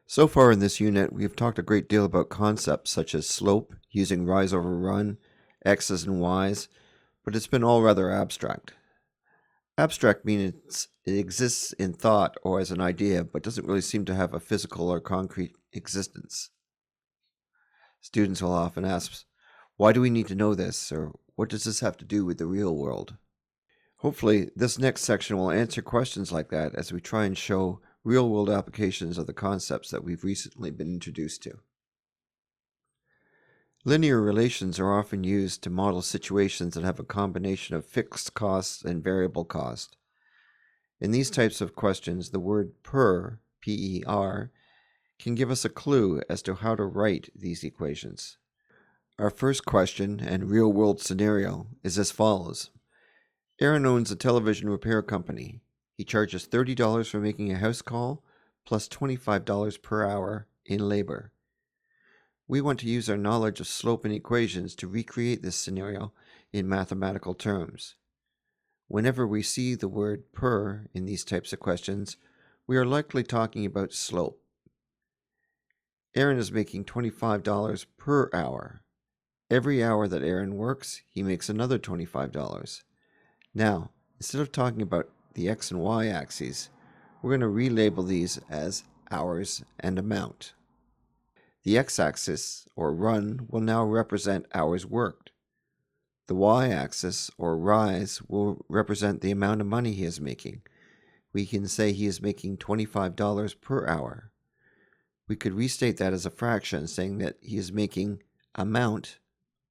So far in this unit, we have talked a great deal about concepts such as slope, using rise over run, x's and y's, but it's been all rather abstract. Abstract means it exists in thought or as an idea, but doesn't really seem to have a physical or concrete existence. Students will often ask, why do we need to know this, or what does this have to do with the real world? Hopefully, this next section will answer questions like that as we try and show real-world applications of the concepts that we've recently been introduced to. Linear relations are often used to model situations that have a combination of fixed costs and variable cost. In these types of questions, the word per, P-E-R, can give us a clue as to how to write these equations. Our first question and real-world scenario is as follows. Aaron owns a television repair company. He charges $30 for making a house call, plus $25 per hour in labor. We want to use our knowledge of slope and equations to recreate this scenario in mathematical terms. Whenever we see the word per in these types of questions, we are likely talking about slope. Aaron is making $25 per hour. Every hour that Aaron works, he makes another $25. Now, instead of talking about the x and y axes, we're going to relabel these as hours and amount. The x-axis, or run, will now represent hours worked. The y-axis, or rise, will represent the amount of money he is making. We can say he is making $25 per hour. We could restate that as a fraction, saying that he is making amount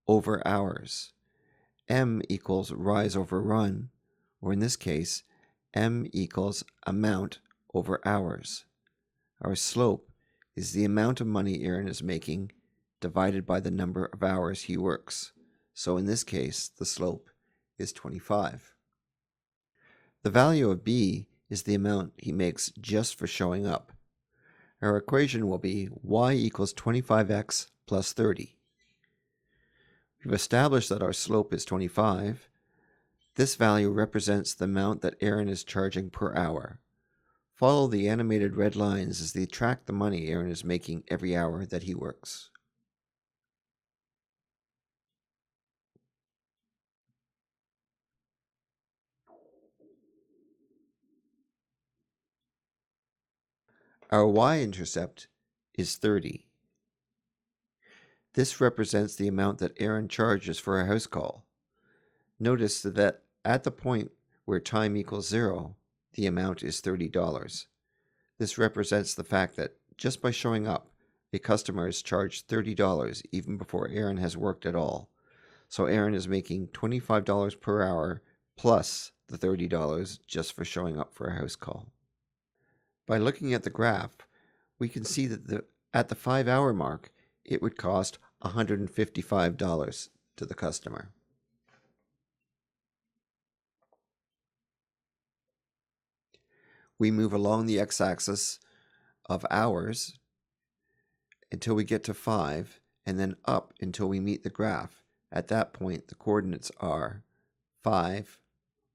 over hours. M equals rise over run, or in this case, M equals amount over hours. Our slope is the amount of money Aaron is making divided by the number of hours he works. So in this case, the slope is 25. The value of B is the amount he makes just for showing up. Our equation will be y equals 25x plus 30. We've established that our slope is 25. This value represents the amount that Aaron is charging per hour. Follow the animated red lines as they track the money Aaron is making every hour that he works. Our y-intercept is 30. This represents the amount that Aaron charges for a house call. Notice that at the point where time equals 0, the amount is $30. This represents the fact that just by showing up, a customer is charged $30 even before Aaron has worked at all. So Aaron is making $25 per hour plus the $30 just for showing up for a house call. By looking at the graph, we can see that at the 5-hour mark, it would cost $155 to the customer. We move along the x-axis of hours until we get to 5, and then up until we meet the graph. At that point, the coordinates are 5,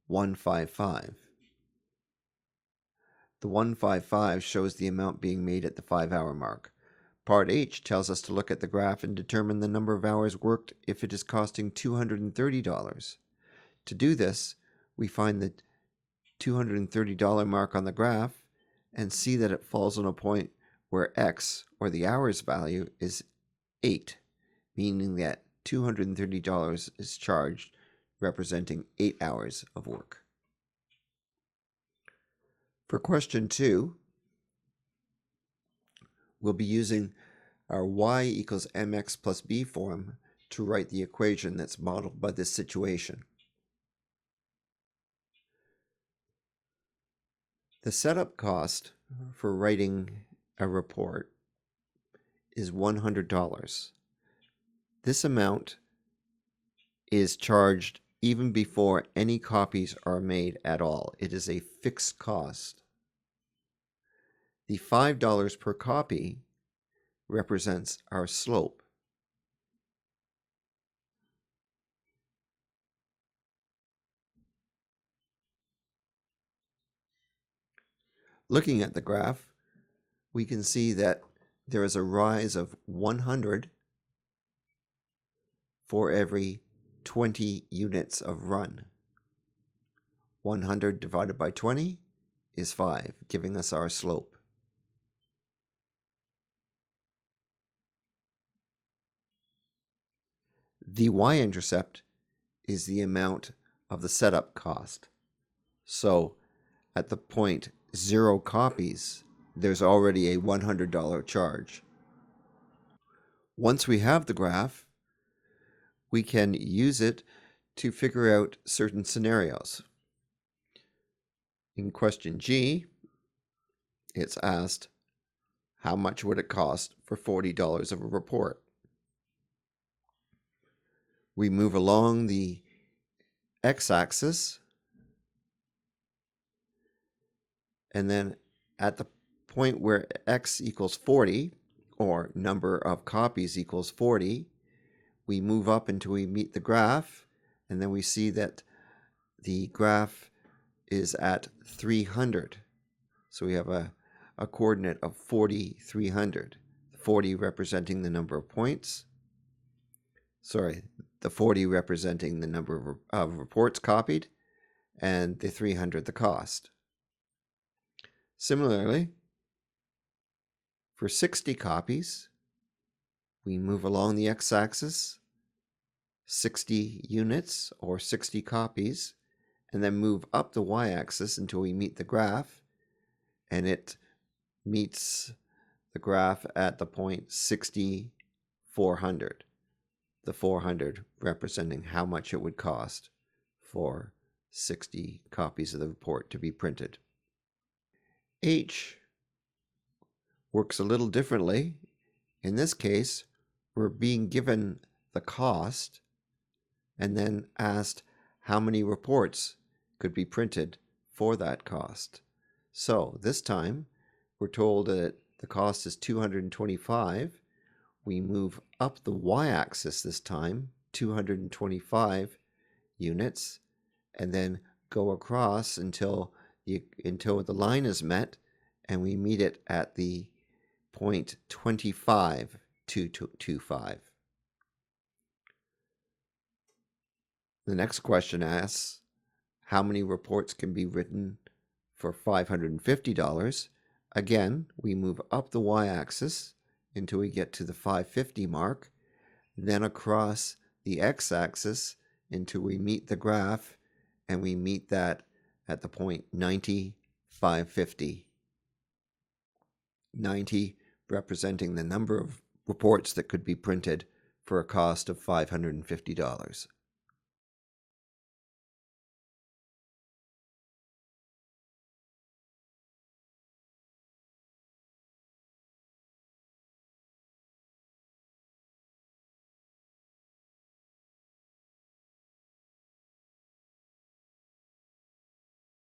155. The 155 shows the amount being made at the 5-hour mark. Part H tells us to look at the graph and determine the number of hours worked if it is costing $230. To do this, we find the $230 mark on the graph and see that it falls on a point where x, or the hours value, is 8, meaning that $230 is charged, representing 8 hours of work. For question 2, we'll be using our y equals mx plus b form to write the equation that's modeled by this situation. The setup cost for writing a report is $100. This amount is charged even before any copies are made at all. It is a fixed cost. The $5 per copy represents our slope. Looking at the graph, we can see that there is a rise of 100 for every 20 units of run. 100 divided by 20 is 5, giving us our slope. The y-intercept is the amount of the setup cost. So at the point 0 copies, there's already a $100 charge. Once we have the graph, we can use it to figure out certain scenarios. In question G, it's asked, how much would it cost for $40 of a report? We move along the x-axis, and then at the point where x equals 40, or number of copies equals 40, we move up until we meet the graph, and then we see that the graph is at 300. So we have a coordinate of 40, 300. 40 representing the number of points. Sorry, the 40 representing the number of reports copied, and the 300 the cost. Similarly, for 60 copies, we move along the x-axis, 60 units or 60 copies, and then move up the y-axis until we meet the graph, and it meets the graph at the point 60, 400. The 400 representing how much it would cost for 60 copies of the report to be printed. H works a little differently. In this case, we're being given the cost and then asked how many reports could be printed for that cost. So this time, we're told that the cost is 225. We move up the y-axis this time, 225 units, and then go across until the line is met, and we meet it at the point 25,225. The next question asks, how many reports can be written for $550? Again, we move up the y-axis until we get to the 550 mark, then across the x-axis until we meet the graph, and we meet that at the point 90, 550. 90 representing the number of reports that could be printed for a cost of $550.